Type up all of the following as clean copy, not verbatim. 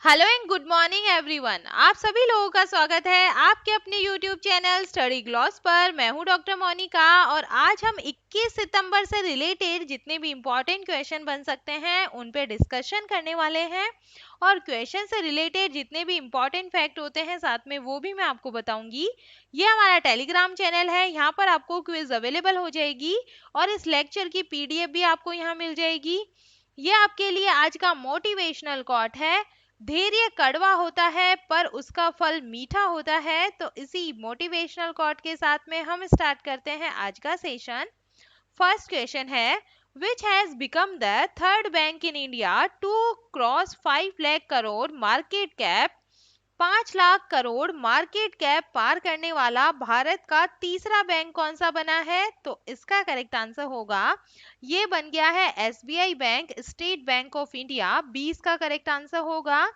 Hello and good morning everyone. आप सभी लोगों का स्वागत है आपके अपने यूट्यूब चैनल स्टडी ग्लॉस पर। मैं हूं डॉक्टर मोनिका और आज हम 21 सितंबर से रिलेटेड जितने भी इम्पोर्टेंट क्वेश्चन बन सकते हैं उन पे डिस्कशन करने वाले हैं और क्वेश्चन से रिलेटेड जितने भी इम्पोर्टेंट फैक्ट होते हैं साथ में वो भी मैं आपको बताऊंगी। ये हमारा टेलीग्राम चैनल है, यहाँ पर आपको क्विज अवेलेबल हो जाएगी और इस लेक्चर की पीडीएफ भी आपको यहाँ मिल जाएगी। ये आपके लिए आज का मोटिवेशनल कोट है, धैर्य कड़वा होता है पर उसका फल मीठा होता है। तो इसी मोटिवेशनल कोट के साथ में हम स्टार्ट करते हैं आज का सेशन। फर्स्ट क्वेश्चन है, which has become the third bank in India to cross 5 lakh crore market cap. 5 lakh crore market cap पार करने वाला भारत का तीसरा बैंक कौन सा बना है? तो इसका करेक्ट आंसर होगा, ये बन गया है SBI bank, state bank of India. 20 का करेक्ट आंसर होगा।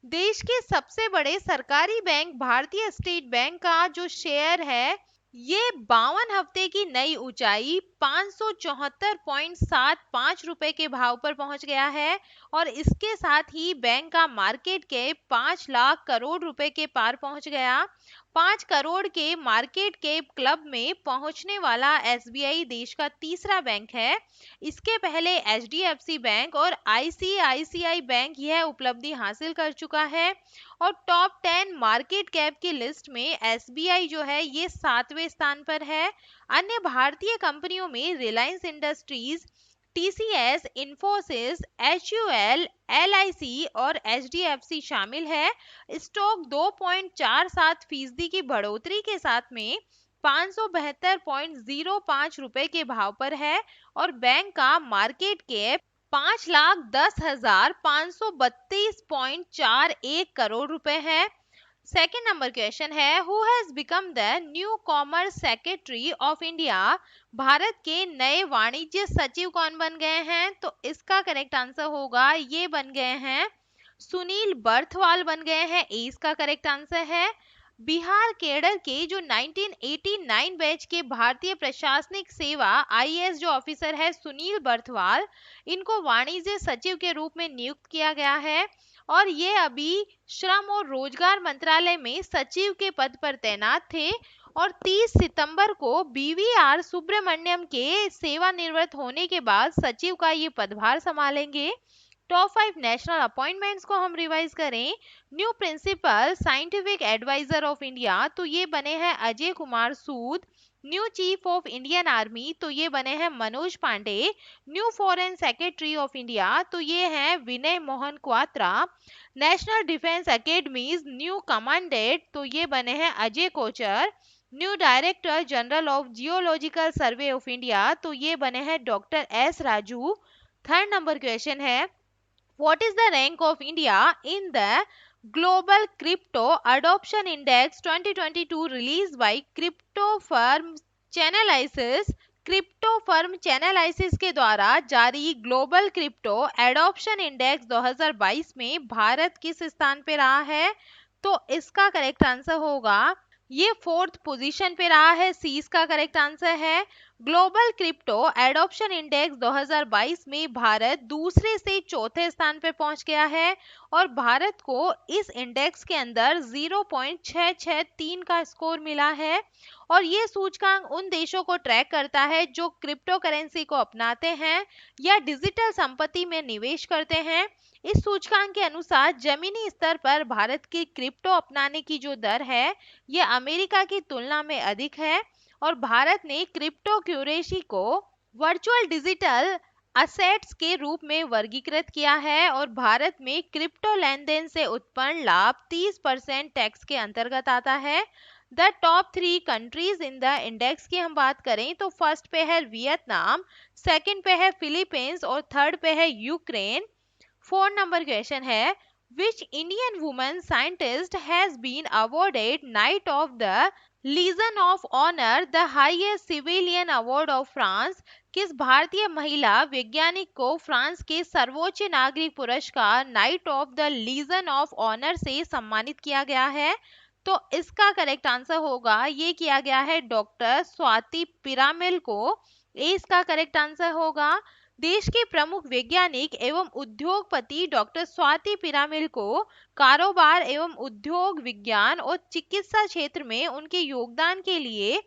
देश के सबसे बड़े सरकारी बैंक भारतीय स्टेट बैंक का जो शेयर है ये 52 हफ्ते की नई ऊंचाई 574.75 रुपए के भाव पर पहुंच गया है और इसके साथ ही बैंक का मार्केट कैप 5 लाख करोड़ रुपए के पार पहुंच गया। 5 करोड़ के मार्केट कैप क्लब में पहुंचने वाला एसबीआई देश का तीसरा बैंक है। इसके पहले एचडीएफसी बैंक और आईसीआईसीआई बैंक यह उपलब्धि हासिल कर चुका है और टॉप 10 मार्केट कैप की लिस्ट में एसबीआई जो है ये 7वें स्थान पर है। अन्य भारतीय कंपनियों में Reliance industries, TCS, Infosys, HUL, LIC और एचडीएफसी शामिल है। स्टॉक 2.47% की बढ़ोतरी के साथ में 572.05 रुपए के भाव पर है और बैंक का मार्केट कैप 5,10,532.41 करोड़ रुपए है। सेकेंड नंबर क्वेश्चन है, who has become the new commerce secretary of India. Bharat के नए वाणिज्य सचिव कौन बन गए हैं? तो इसका करेक्ट आंसर होगा, ये बन गए हैं सुनील बर्थवाल बन गए हैं। ए इसका करेक्ट आंसर है। बिहार कैडर के जो 1989 बैच के भारतीय प्रशासनिक सेवा आईएएस जो ऑफिसर है सुनील बर्थवाल, इनको वाणिज्य सचिव के रूप में नियुक्त किया गया है और ये अभी श्रम और रोजगार मंत्रालय में सचिव के पद पर तैनात थे और 30 सितंबर को बीवीआर सुब्रमण्यम के सेवानिवृत्त होने के बाद सचिव का ये पदभार संभालेंगे। टॉप 5 नेशनल अपॉइंटमेंट्स को हम रिवाइज करें। New principal scientific adviser of India, तो ये बने हैं Ajay Kumar Sood. New chief of Indian army, तो ये बने हैं Manoj Pande. New foreign secretary of India, तो ये हैं Vinay Mohan Kwatra. National defence academy's new commandant, तो ये बने हैं Ajay Kochhar. New director general of geological survey of India, तो ये बने हैं doctor S Raju. Third number question है, what is the rank of India in the Global Crypto Adoption Index 2022 released by Crypto Firm Chainalysis। Crypto firm Chainalysis के द्वारा जारी global crypto adoption index 2022 में भारत किस स्थान पे रहा है? तो इसका करेक्ट आंसर होगा, ये 4th पोजीशन पे रहा है। सी इसका करेक्ट आंसर है। ग्लोबल क्रिप्टो एडॉप्शन इंडेक्स 2022 में भारत दूसरे से चौथे स्थान पर पहुंच गया है और भारत को इस इंडेक्स के अंदर 0.663 का स्कोर मिला है और ये सूचकांक उन देशों को ट्रैक करता है जो क्रिप्टो करेंसी को अपनाते हैं या डिजिटल संपत्ति में निवेश करते हैं। इस सूचकांक के अनुसार जमीनी स्तर पर भारत की क्रिप्टो अपनाने की जो दर है ये अमेरिका की तुलना में अधिक है और भारत ने क्रिप्टो क्यूरेसी को वर्चुअल डिजिटल असेट्स के रूप में वर्गीकृत किया है और भारत में क्रिप्टो लेन देन से उत्पन्न लाभ 30% टैक्स के अंतर्गत आता है। The top 3 countries in the index की हम बात करें तो फर्स्ट पे है वियतनाम, सेकंड पे है फिलीपींस और थर्ड पे है यूक्रेन। 4 नंबर क्वेश्चन है, which Indian woman scientist has been awarded Knight of the Legion of Honor, the highest civilian award of France। किस भारतीय महिला वैज्ञानिक को फ्रांस के सर्वोच्च नागरिक पुरस्कार Knight of the Legion of Honour से सम्मानित किया गया है? तो इसका करेक्ट आंसर होगा, ये किया गया है डॉक्टर स्वाति पिरामिल को। ए इसका करेक्ट आंसर होगा। देश के प्रमुख वैज्ञानिक एवं उद्योगपति डॉक्टर स्वाति पिरामिल को कारोबार एवं उद्योग विज्ञान और चिकित्सा क्षेत्र में उनके योगदान के लिए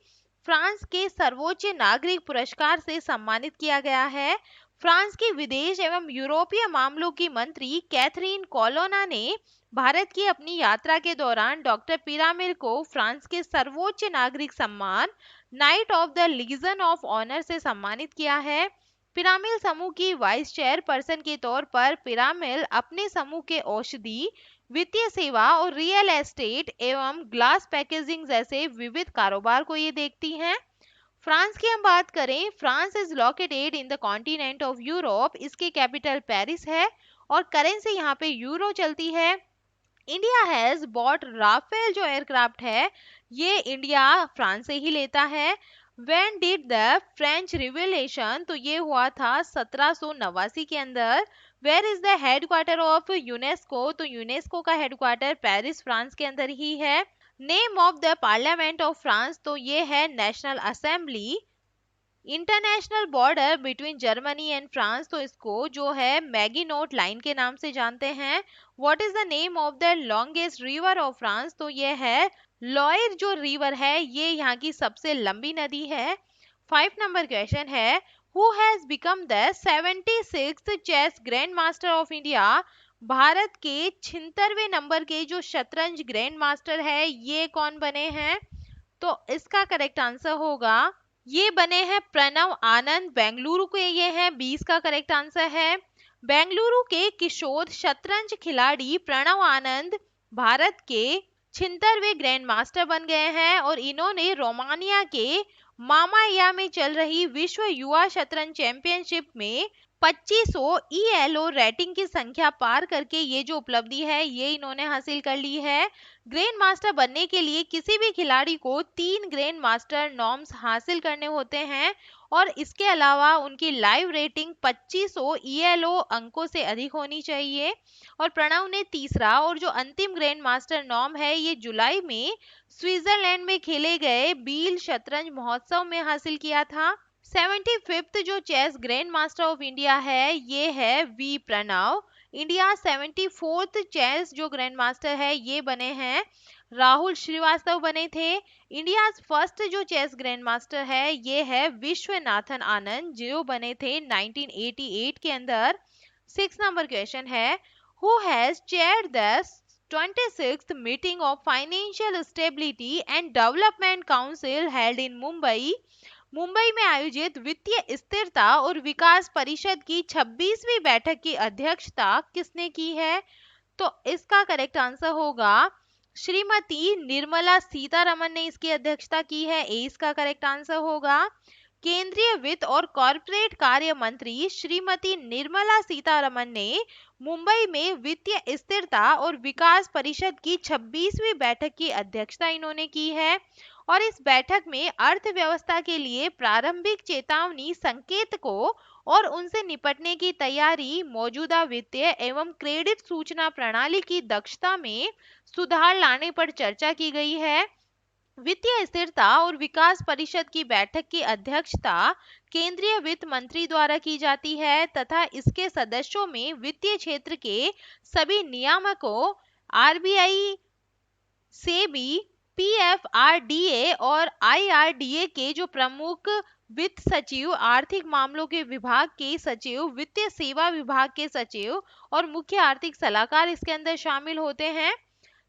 फ्रांस के सर्वोच्च नागरिक पुरस्कार से सम्मानित किया गया है। फ्रांस की विदेश एवं यूरोपीय मामलों की मंत्री कैथरीन कोलोना ने भारत की अपनी यात्रा के दौरान डॉक्टर पिरामिल को फ्रांस के सर्वोच्च नागरिक सम्मान Knight of the Legion of Honour से सम्मानित किया है। पिरामिल समूह की वाइस चेयरपर्सन के तौर पर पिरामिल अपने समूह के औषधि, वित्तीय सेवा और रियल एस्टेट एवं ग्लास पैकेजिंग जैसे विविध कारोबार को ये देखती हैं। फ्रांस की हम बात करें, France is located in the continent of Europe. इसकी कैपिटल पेरिस है और करेंसी यहाँ पे यूरो चलती है। इंडिया हैज बॉट राफेल जो एयरक्राफ्ट है ये इंडिया फ्रांस से ही लेता है। When did the French Revolution? तो ये हुआ था 1789 के अंदर। Where is the headquarter of UNESCO? तो यूनेस्को का हेडक्वार्टर पेरिस फ्रांस के अंदर ही है। Name of the parliament of France तो ये है national assembly. International border between Germany and France तो इसको जो है मैगिनोट लाइन के नाम से जानते हैं। What is the name of the longest river of France तो ये है लॉयर जो रिवर है ये यहाँ की सबसे लंबी नदी है। 5 नंबर क्वेश्चन है who has become the 76th chess grandmaster of India. Bharat के 76वें नंबर के जो शतरंज ग्रैंड मास्टर है ये कौन बने हैं? तो इसका करेक्ट आंसर होगा ये बने हैं प्रणव आनंद, बेंगलुरु के ये हैं। 20 का करेक्ट आंसर है। बेंगलुरु के किशोर शतरंज खिलाड़ी प्रणव आनंद भारत के 76वें ग्रैंड मास्टर बन गए हैं और इन्होंने रोमानिया के मामाया में चल रही विश्व युवा शतरंज चैंपियनशिप में 2500 ELO रेटिंग की संख्या पार करके ये जो उपलब्धि है ये इन्होंने हासिल कर ली है। ग्रैंड मास्टर बनने के लिए किसी भी खिलाड़ी को 3 ग्रैंड मास्टर नॉर्म्स हासिल करने होते हैं और इसके अलावा उनकी लाइव रेटिंग 2500 ELO अंकों से अधिक होनी चाहिए। और प्रणव ने तीसरा और जो अंतिम ग्रैंड मास्टर नॉर्म है ये जुलाई में स्विट्जरलैंड में खेले गए बील शतरंज महोत्सव में हासिल किया था। 75th जो chess grandmaster of India है ये है V Pranav. India 74th chess जो ग्रैंड मास्टर है ये बने हैं राहुल श्रीवास्तव बने थे। इंडिया फर्स्ट जो चेस ग्रैंड मास्टर है ये है विश्वनाथन आनंद जो बने थे 1988 के अंदर। 6 नंबर क्वेश्चन है who has chaired the 26th meeting of financial stability and development council held in Mumbai. Mumbai में आयोजित वित्तीय स्थिरता और विकास परिषद की 26वीं बैठक की अध्यक्षता किसने की है? तो इसका करेक्ट आंसर होगा श्रीमती निर्मला सीतारमन ने इसकी अध्यक्षता की है। ए इसका करेक्ट आंसर होगा। केंद्रीय वित्त और कॉरपोरेट कार्य मंत्री श्रीमती निर्मला सीतारमन ने मुंबई में वित्तीय स्थिरता और विकास परिषद की 26वीं बैठक की अध्यक्षता इन्होंने की है और इस बैठक में अर्थव्यवस्था के लिए प्रारंभिक चेतावनी संकेत को और उनसे निपटने की तैयारी, मौजूदा वित्तीय एवं क्रेडिट सूचना प्रणाली की दक्षता में सुधार लाने पर चर्चा की गई है। वित्तीय स्थिरता और विकास परिषद की बैठक की अध्यक्षता केंद्रीय वित्त मंत्री द्वारा की जाती है तथा इसके सदस्यों में वित्तीय क्षेत्र के सभी नियामकों RBI, सेबी, PFRDA और IRDA के जो प्रमुख वित्त सचिव, आर्थिक मामलों के विभाग के सचिव, वित्तीय सेवा विभाग के सचिव और मुख्य आर्थिक सलाहकार इसके अंदर शामिल होते हैं।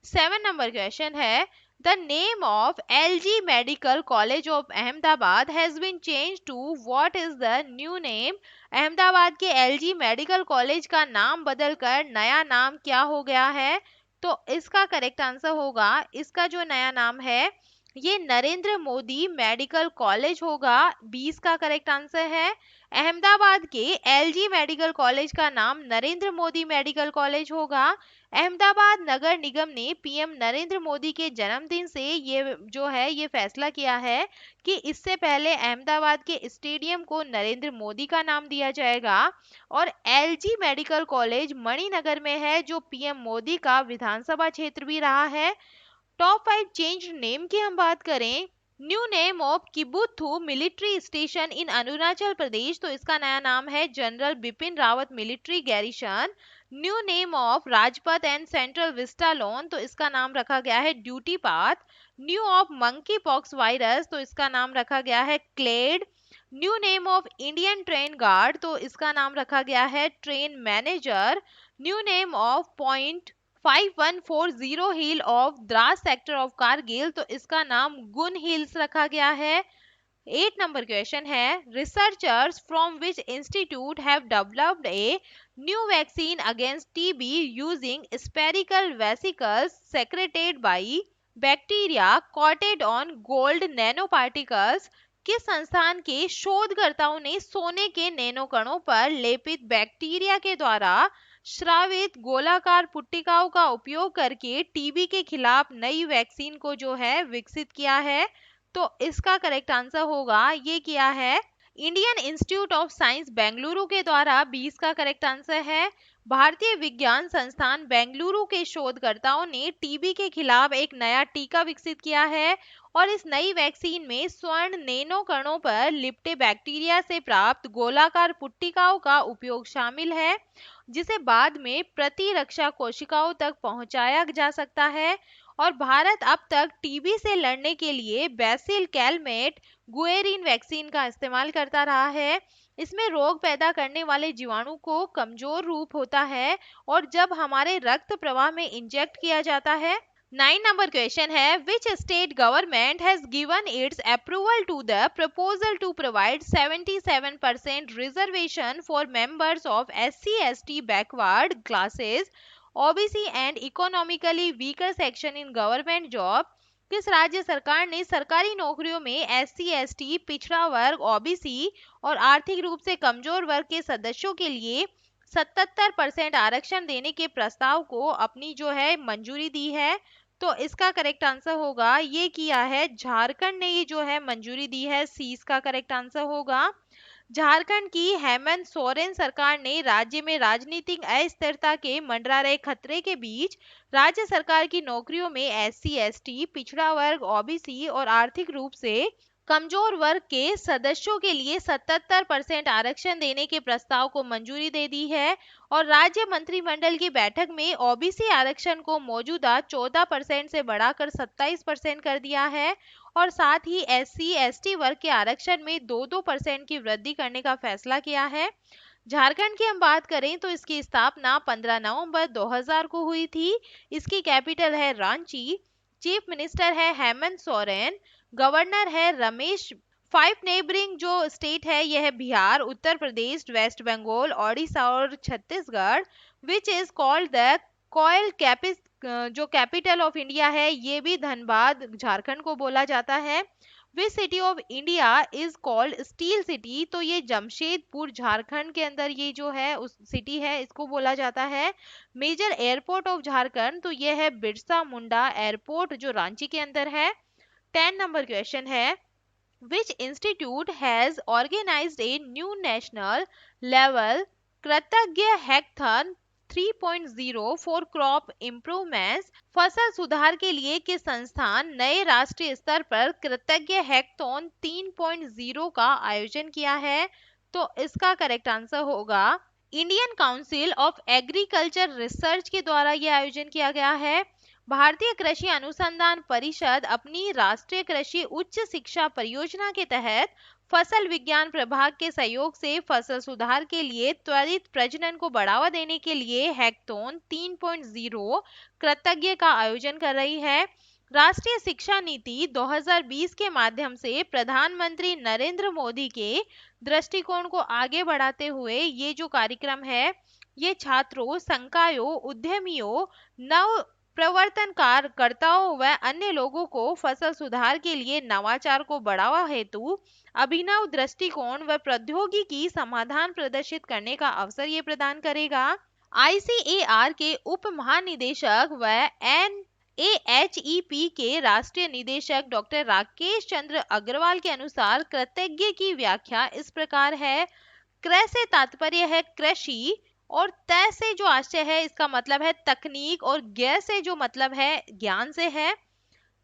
7 नंबर क्वेश्चन है The name of LG Medical College of Ahmedabad has been changed to what is the new name? Ahmedabad के LG मेडिकल कॉलेज का नाम बदलकर नया नाम क्या हो गया है? तो इसका करेक्ट आंसर होगा इसका जो नया नाम है ये नरेंद्र मोदी मेडिकल कॉलेज होगा। 20 का करेक्ट आंसर है। अहमदाबाद के LG मेडिकल कॉलेज का नाम नरेंद्र मोदी मेडिकल कॉलेज होगा। अहमदाबाद नगर निगम ने PM नरेंद्र मोदी के जन्मदिन से ये जो है ये फैसला किया है कि इससे पहले अहमदाबाद के स्टेडियम को नरेंद्र मोदी का नाम दिया जाएगा और LG मेडिकल कॉलेज मणिनगर में है जो PM मोदी का विधानसभा क्षेत्र भी रहा है। टॉप 5 चेंज नेम की हम बात करें, new name of Kibithu military station in Arunachal Pradesh, तो इसका नया नाम है general Bipin Rawat military garrison. New name of Rajpath and central vista lawn, तो इसका नाम रखा गया है duty path. New of monkey pox virus, तो इसका नाम रखा गया है clade. New name of Indian train guard, तो इसका नाम रखा गया है train manager. New name of point 5140 hill of Dras sector of Kargil, तो इसका नाम गुन हिल्स रखा गया है। 8 नंबर क्वेश्चन है, researchers from which institute have developed a new vaccine against TB using spherical vesicles secreted by bacteria coated on gold nano particles. किस संस्थान के शोधकर्ताओं ने सोने के नैनो कणों पर लेपित बैक्टीरिया के द्वारा श्रावित गोलाकार पुट्टिकाओं का उपयोग करके टीबी के खिलाफ नई वैक्सीन को जो है विकसित किया है? तो इसका करेक्ट आंसर होगा, ये किया है Indian institute of science Bengaluru के द्वारा। 20 का करेक्ट आंसर है भारतीय विज्ञान संस्थान बेंगलुरु के शोधकर्ताओं ने टीबी के खिलाफ एक नया टीका विकसित किया है और इस नई वैक्सीन में स्वर्ण नैनो कणों पर लिपटे बैक्टीरिया से प्राप्त गोलाकार पुट्टिकाओं का उपयोग शामिल है, जिसे बाद में प्रतिरक्षा कोशिकाओं तक पहुंचाया जा सकता है। और भारत अब तक टीबी से लड़ने के लिए बैसिल कैलमेट गुएरिन वैक्सीन का इस्तेमाल करता रहा है। इसमें रोग पैदा करने वाले जीवाणु को कमजोर रूप होता है और जब हमारे रक्त प्रवाह में इंजेक्ट किया जाता है। 9 नंबर क्वेश्चन है, which state government has given its approval to the proposal to provide 77% reservation for members of SC/ST backward classes OBC and economically weaker section in government job. किस राज्य सरकार ने सरकारी नौकरियों में SC/ST पिछड़ा वर्ग ओबीसी और आर्थिक रूप से कमजोर वर्ग के सदस्यों के लिए 77% आरक्षण देने के प्रस्ताव को अपनी जो है मंजूरी दी है? तो इसका करेक्ट आंसर होगा, ये किया है झारखंड ने ये जो है मंजूरी दी है। सी इसका करेक्ट आंसर होगा। झारखंड की हेमंत सोरेन सरकार ने राज्य में राजनीतिक अस्थिरता के मंडरा रहे खतरे के बीच राज्य सरकार की नौकरियों में SC/ST पिछड़ा वर्ग ओबीसी और आर्थिक रूप से कमजोर वर्ग के सदस्यों के लिए 77% आरक्षण देने के प्रस्ताव को मंजूरी दे दी है और राज्य मंत्रिमंडल की बैठक में ओबीसी आरक्षण को मौजूदा 14% से बढ़ाकर 27% कर दिया है और साथ ही SC/ST वर्ग के आरक्षण में 2% की वृद्धि करने का फैसला किया है। झारखंड की हम बात करें तो इसकी स्थापना 15 नवंबर 2000 को हुई थी। इसकी कैपिटल है रांची। चीफ मिनिस्टर है हेमंत सोरेन। गवर्नर है रमेश। 5 नेबरिंग जो स्टेट है यह है बिहार, उत्तर प्रदेश, वेस्ट बंगाल, ओडिशा और Chhattisgarh. Which is called the coal capital, जो कैपिटल ऑफ इंडिया है ये भी धनबाद झारखंड को बोला जाता है। Which city of India is called steel city, तो ये जमशेदपुर झारखंड के अंदर ये जो है उस सिटी है इसको बोला जाता है। मेजर एयरपोर्ट ऑफ झारखंड, तो ये है बिरसा मुंडा एयरपोर्ट जो रांची के अंदर है। 10 नंबर क्वेश्चन है, which institute has organized a new national level कृतज्ञ हैकाथन 3.0 for crop improvements? फसल सुधार के लिए किस संस्थान नए राष्ट्रीय स्तर पर कृतज्ञ हैकाथन 3.0 का आयोजन किया है? तो इसका करेक्ट आंसर होगा Indian council of agriculture research के द्वारा यह आयोजन किया गया है। भारतीय कृषि अनुसंधान परिषद अपनी राष्ट्रीय कृषि उच्च शिक्षा परियोजना के तहत फसल विज्ञान प्रभाग के सहयोग से फसल सुधार के लिए त्वरित प्रजनन को बढ़ावा देने के लिए हैकाथन 3.0 कृतज्ञ का आयोजन कर रही है। राष्ट्रीय शिक्षा नीति 2020 के माध्यम से प्रधानमंत्री नरेंद्र मोदी के दृष्टिकोण को आगे बढ़ाते हुए ये जो कार्यक्रम है ये छात्रों, संकायों, उद्यमियों, नव प्रवर्तनकारताओं व अन्य लोगों को फसल सुधार के लिए नवाचार को बढ़ावा हेतु अभिनव दृष्टिकोण व प्रौद्योगिकी समाधान प्रदर्शित करने का अवसर ये प्रदान करेगा। ICAR के उप महानिदेशक व NAHEP के राष्ट्रीय निदेशक डॉक्टर राकेश चंद्र अग्रवाल के अनुसार कृतज्ञ की व्याख्या इस प्रकार है। कृ से तात्पर्य है कृषि और तय से जो आशय है इसका मतलब है तकनीक और ज्ञ से जो मतलब है ज्ञान से है।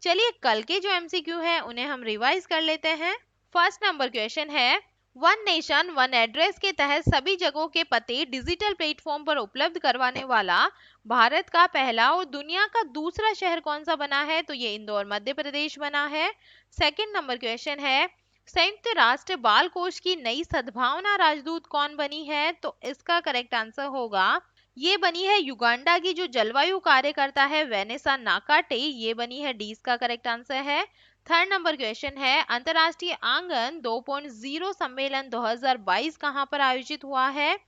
चलिए कल के जो एमसीक्यू है उन्हें हम रिवाइज कर लेते हैं। फर्स्ट नंबर क्वेश्चन है, वन नेशन वन एड्रेस के तहत सभी जगहों के पते डिजिटल प्लेटफॉर्म पर उपलब्ध करवाने वाला भारत का पहला और दुनिया का दूसरा शहर कौन सा बना है? तो ये इंदौर मध्य प्रदेश बना है। सेकंड नंबर क्वेश्चन है, संयुक्त राष्ट्र बाल कोष की नई सद्भावना राजदूत कौन बनी है? तो इसका करेक्ट आंसर होगा, ये बनी है युगांडा की जो जलवायु कार्यकर्ता है वेनेसा नाकाटे, ये बनी है। डी इसका करेक्ट आंसर है। थर्ड नंबर क्वेश्चन है, अंतरराष्ट्रीय आंगन 2.0 सम्मेलन 2022 कहाँ पर आयोजित हुआ है?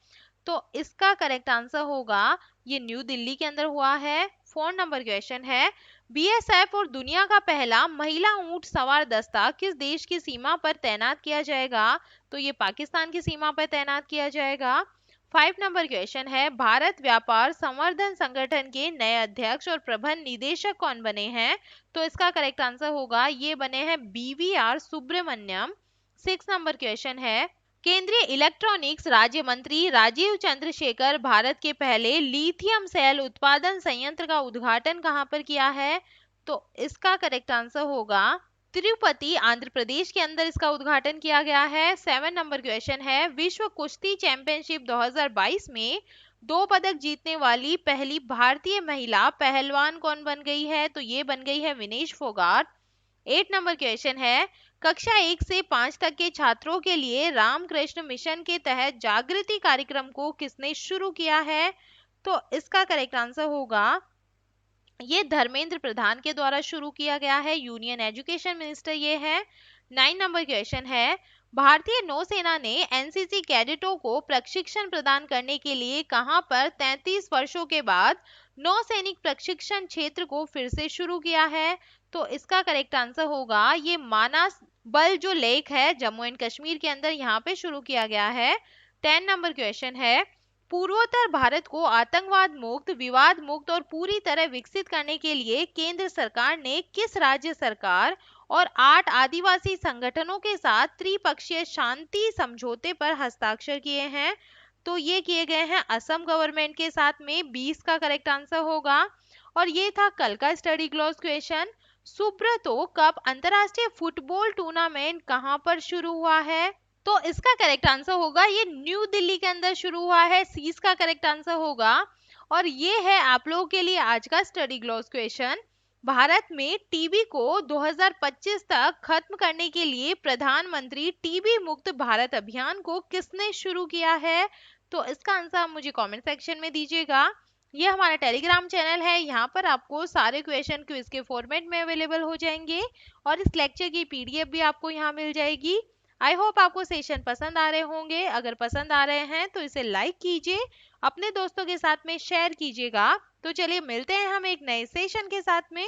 तो इसका करेक्ट आंसर होगा, ये न्यू दिल्ली के अंदर हुआ है। फोर्थ नंबर क्वेश्चन है, बीएसएफ और दुनिया का पहला महिला ऊंट सवार दस्ता किस देश की सीमा पर तैनात किया जाएगा? तो ये पाकिस्तान की सीमा पर तैनात किया जाएगा। 5 नंबर क्वेश्चन है, भारत व्यापार संवर्धन संगठन के नए अध्यक्ष और प्रबंध निदेशक कौन बने हैं? तो इसका करेक्ट आंसर होगा, ये बने हैं बीवीआर सुब्रमण्यम। 6 नंबर क्वेश्चन है, केंद्रीय इलेक्ट्रॉनिक्स राज्य मंत्री राजीव चंद्रशेखर भारत के पहले लिथियम सेल उत्पादन संयंत्र का उद्घाटन कहां पर किया है? तो इसका करेक्ट आंसर होगा, तिरुपति आंध्र प्रदेश के अंदर इसका उद्घाटन किया गया है। 7 नंबर क्वेश्चन है, विश्व कुश्ती चैंपियनशिप 2022 में 2 पदक जीतने वाली पहली भारतीय महिला पहलवान कौन बन गई है? तो ये बन गई है विनेश फोगाट। 8 नंबर क्वेश्चन है, कक्षा 1 से 5 तक के छात्रों के लिए रामकृष्ण मिशन के तहत जागृति कार्यक्रम को किसने शुरू किया है? तो इसका करेक्ट आंसर होगा, ये धर्मेंद्र प्रधान के द्वारा शुरू किया गया है, यूनियन एजुकेशन मिनिस्टर ये है। 9 नंबर क्वेश्चन है, भारतीय नौसेना ने एनसीसी कैडेटों को प्रशिक्षण प्रदान करने के लिए कहां पर 33 वर्षों के बाद नौसैनिक प्रशिक्षण क्षेत्र को फिर से शुरू किया है? तो इसका करेक्ट आंसर होगा, ये मानस बल जो लेक है जम्मू एंड कश्मीर के अंदर, यहाँ पे शुरू किया गया है। 10 नंबर क्वेश्चन है, पूर्वोत्तर भारत को आतंकवाद मुक्त, विवाद मुक्त और पूरी तरह विकसित करने के लिए केंद्र सरकार ने किस राज्य सरकार और 8 आदिवासी संगठनों के साथ त्रिपक्षीय शांति समझौते पर हस्ताक्षर किए हैं? तो ये किए गए हैं असम गवर्नमेंट के साथ में। 20 का करेक्ट आंसर होगा। और ये था कल का study gloss question. Subroto Cup अंतरराष्ट्रीय फुटबॉल टूर्नामेंट कहां पर शुरू हुआ है? तो इसका करेक्ट आंसर होगा, ये न्यू दिल्ली के अंदर शुरू हुआ है। सी इसका करेक्ट आंसर होगा। और ये है आप लोगों के लिए आज का स्टडी ग्लॉस क्वेश्चन। भारत में टीबी को 2025 तक खत्म करने के लिए प्रधानमंत्री टीबी मुक्त भारत अभियान को किसने शुरू किया है? तो इसका आंसर आप मुझे कमेंट सेक्शन में दीजिएगा। ये हमारा टेलीग्राम चैनल है, यहाँ पर आपको सारे क्वेश्चन क्विज के फॉर्मेट में अवेलेबल हो जाएंगे और इस लेक्चर की पीडीएफ भी आपको यहाँ मिल जाएगी। आई होप आपको सेशन पसंद आ रहे होंगे। अगर पसंद आ रहे हैं तो इसे लाइक कीजिए, अपने दोस्तों के साथ में शेयर कीजिएगा। तो चलिए मिलते हैं हम एक नए सेशन के साथ में।